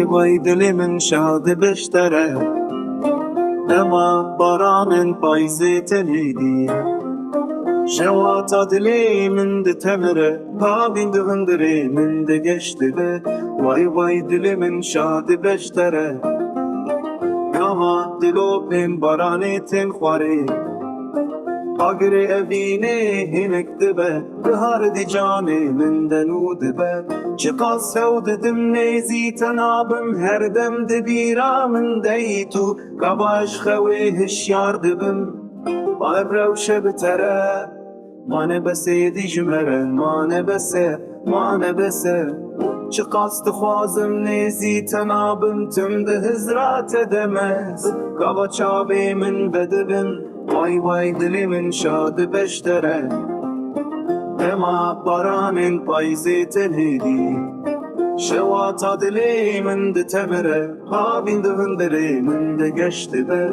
وای دل من شاد بشتره اما باران پاییزی تنیدی شواتا دلی من ده تمره پابین ده هندره من ده گشته به وای دل من شاد بشتره اما دلو پین بارانی تن خواره اگر اوینه هنک دبه بهار دی جانه من دنو دبه چقا سود دم نیزی تنابم هر دم دبیرا من دیتو کباش خوی هشیار دبم بابرو شب تره مانه بسه دی جمره مانه بسه چقاست خوازم نیزی تنابم تم ده هزرات دمز کبا چابه من بدبم وای دلی من شاد بشتره اما باران پاییزی تنهیدی شواتا دلی من ده تمره پابین ده هندره من ده گشته به